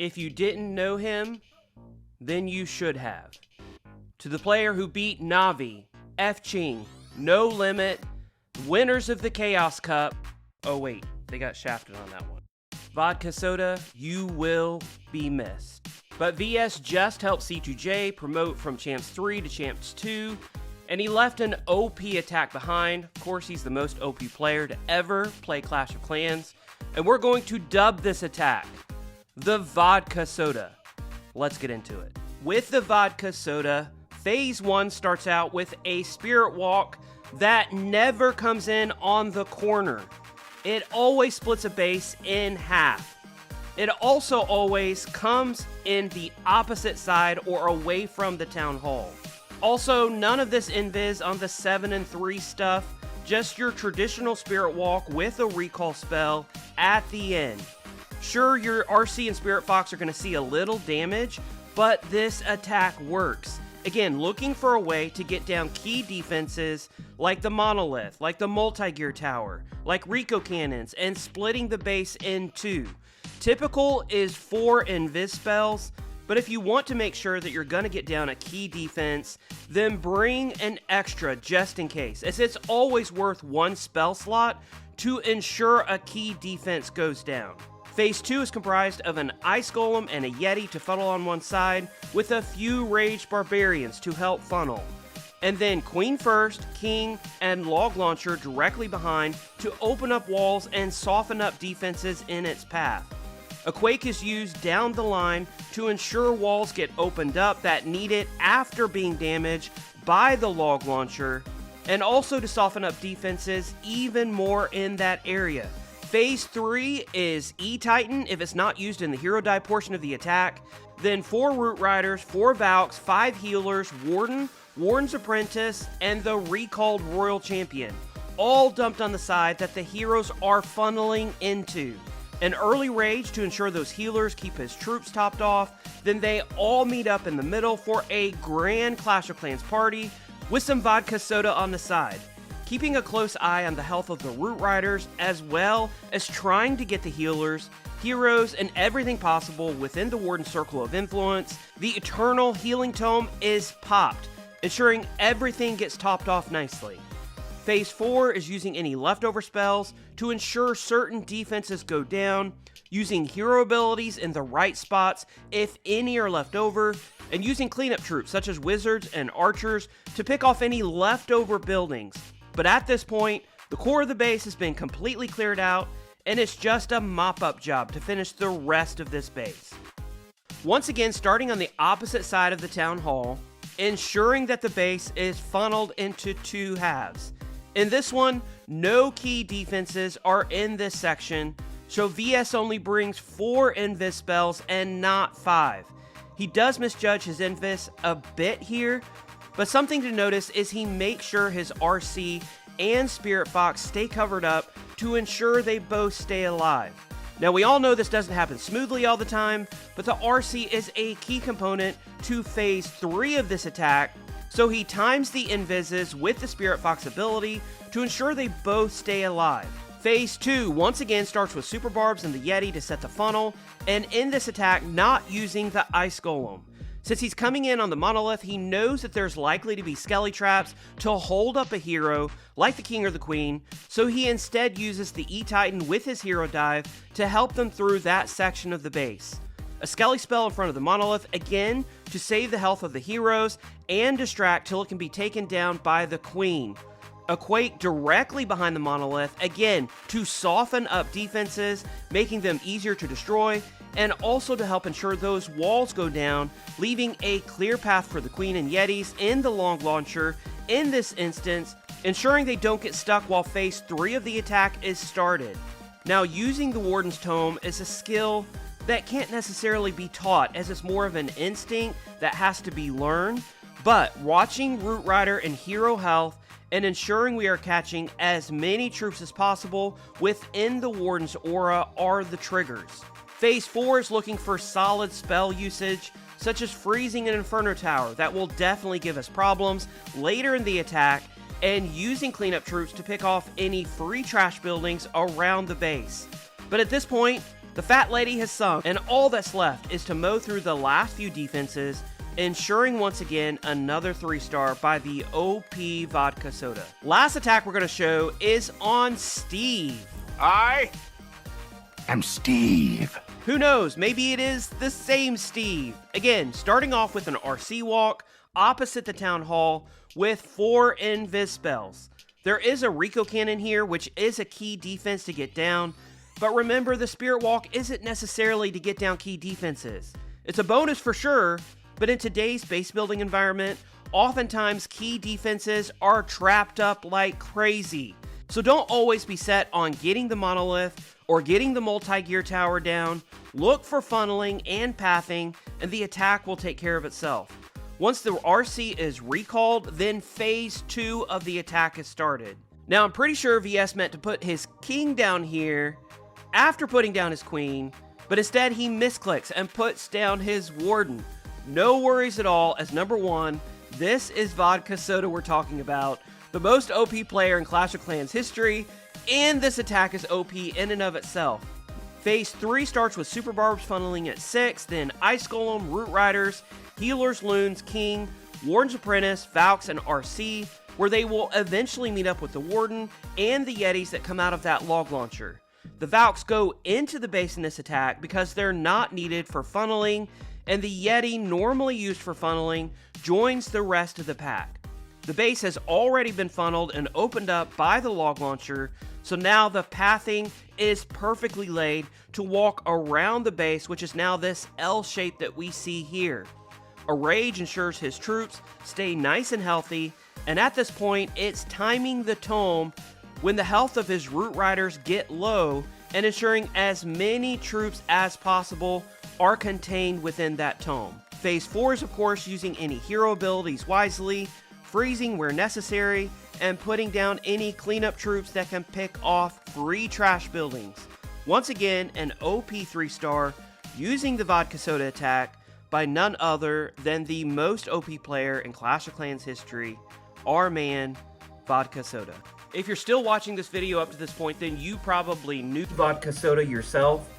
If you didn't know him, then you should have. To the player who beat Navi, F-Ching, No Limit, winners of the Chaos Cup. Oh wait, they got shafted on that one. Vodka Soda, you will be missed. But VS just helped C2J promote from Champs 3 to Champs 2, and he left an OP attack behind. Of course, he's the most OP player to ever play Clash of Clans, and we're going to dub this attack the Vodka Soda. Let's get into it. With the Vodka Soda, Phase 1 starts out with a Spirit Walk that never comes in on the corner. It always splits a base in half. It also always comes in the opposite side or away from the Town Hall. Also, none of this invis on the 7 and 3 stuff, just your traditional Spirit Walk with a recall spell at the end. Sure, your RC and Spirit Fox are going to see a little damage, but this attack works. Again, looking for a way to get down key defenses like the Monolith, like the Multi-Gear Tower, like Rico Cannons, and splitting the base in two. Typical is 4 invis spells, but if you want to make sure that you're going to get down a key defense, then bring an extra just in case, as it's always worth 1 spell slot to ensure a key defense goes down. Phase 2 is comprised of an Ice Golem and a Yeti to funnel on one side, with a few Raged Barbarians to help funnel. And then Queen first, King, and Log Launcher directly behind to open up walls and soften up defenses in its path. A Quake is used down the line to ensure walls get opened up that need it after being damaged by the Log Launcher, and also to soften up defenses even more in that area. Phase 3 is E-Titan if it's not used in the hero die portion of the attack, then 4 Root Riders, 4 Valks, 5 Healers, Warden, Warden's Apprentice, and the recalled Royal Champion, all dumped on the side that the heroes are funneling into. An early Rage to ensure those healers keep his troops topped off, then they all meet up in the middle for a grand Clash of Clans party with some Vodka Soda on the side. Keeping a close eye on the health of the Root Riders, as well as trying to get the healers, heroes, and everything possible within the Warden Circle of Influence, the Eternal Healing Tome is popped, ensuring everything gets topped off nicely. Phase 4 is using any leftover spells to ensure certain defenses go down, using hero abilities in the right spots if any are left over, and using cleanup troops such as wizards and archers to pick off any leftover buildings. But at this point, the core of the base has been completely cleared out, and it's just a mop-up job to finish the rest of this base. Once again, starting on the opposite side of the Town Hall, ensuring that the base is funneled into 2 halves. In this one, no key defenses are in this section, so VS only brings 4 invis spells and not 5. He does misjudge his invis a bit here, but something to notice is he makes sure his RC and Spirit Fox stay covered up to ensure they both stay alive. Now we all know this doesn't happen smoothly all the time, but the RC is a key component to Phase 3 of this attack, so he times the invises with the Spirit Fox ability to ensure they both stay alive. Phase 2 once again starts with Super Barbs and the Yeti to set the funnel, and in this attack not using the Ice Golem. Since he's coming in on the Monolith, he knows that there's likely to be Skelly Traps to hold up a hero, like the King or the Queen, so he instead uses the E-Titan with his Hero Dive to help them through that section of the base. A Skelly spell in front of the Monolith, again, to save the health of the heroes, and distract till it can be taken down by the Queen. A Quake directly behind the Monolith, again, to soften up defenses, making them easier to destroy, and also to help ensure those walls go down, leaving a clear path for the Queen and Yetis in the Long Launcher in this instance, ensuring they don't get stuck while Phase 3 of the attack is started. Now, using the Warden's Tome is a skill that can't necessarily be taught, as it's more of an instinct that has to be learned, but watching Root Rider and hero health and ensuring we are catching as many troops as possible within the Warden's aura are the triggers. Phase 4 is looking for solid spell usage, such as freezing an Inferno Tower that will definitely give us problems later in the attack, and using cleanup troops to pick off any free trash buildings around the base. But at this point, The fat lady has sung, and all that's left is to mow through the last few defenses, ensuring once again another 3-star by the OP Vodka Soda. Last attack we're going to show is on Steve. I am Steve. Who knows, maybe it is the same Steve. Again, starting off with an RC walk opposite the town hall with 4 invis spells. There is a Rico cannon here, which is a key defense to get down, but remember the Spirit Walk isn't necessarily to get down key defenses. It's a bonus for sure, but in today's base building environment, oftentimes key defenses are trapped up like crazy. So don't always be set on getting the monolith or getting the multi-gear tower down. Look for funneling and pathing, and the attack will take care of itself. Once the RC is recalled, then phase 2 of the attack is started. Now I'm pretty sure VS meant to put his king down here after putting down his queen, but instead he misclicks and puts down his warden. No worries at all, as number 1, this is Vodka Soda we're talking about, the most OP player in Clash of Clans history, and this attack is OP in and of itself. Phase 3 starts with Super Barbs funneling at 6, then Ice Golem, Root Riders, Healers, Loons, King, Warden's Apprentice, Valks, and RC, where they will eventually meet up with the Warden and the Yetis that come out of that log launcher. The Valks go into the base in this attack because they're not needed for funneling, and the Yeti, normally used for funneling, joins the rest of the pack. The base has already been funneled and opened up by the log launcher, so now the pathing is perfectly laid to walk around the base, which is now this L shape that we see here. A Rage ensures his troops stay nice and healthy, and at this point, it's timing the tome when the health of his Root Riders get low and ensuring as many troops as possible are contained within that tome. Phase 4 is of course using any hero abilities wisely, freezing where necessary, and putting down any cleanup troops that can pick off free trash buildings. Once again, an OP 3-star using the Vodka Soda attack by none other than the most OP player in Clash of Clans history, our man, Vodka Soda. If you're still watching this video up to this point, then you probably knew Vodka Soda yourself.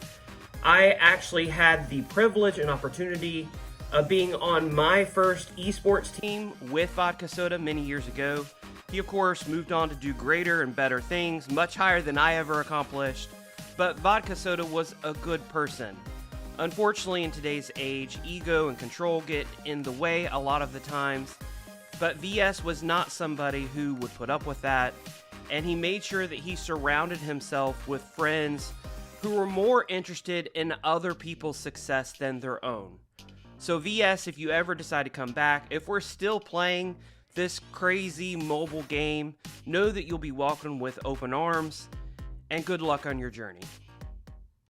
I actually had the privilege and opportunity of being on my first esports team with Vodka Soda many years ago. He of course moved on to do greater and better things, much higher than I ever accomplished, but Vodka Soda was a good person. Unfortunately, in today's age, ego and control get in the way a lot of the times, but VS was not somebody who would put up with that, and he made sure that he surrounded himself with friends who were more interested in other people's success than their own. So VS, if you ever decide to come back, if we're still playing this crazy mobile game, know that you'll be welcomed with open arms, and good luck on your journey.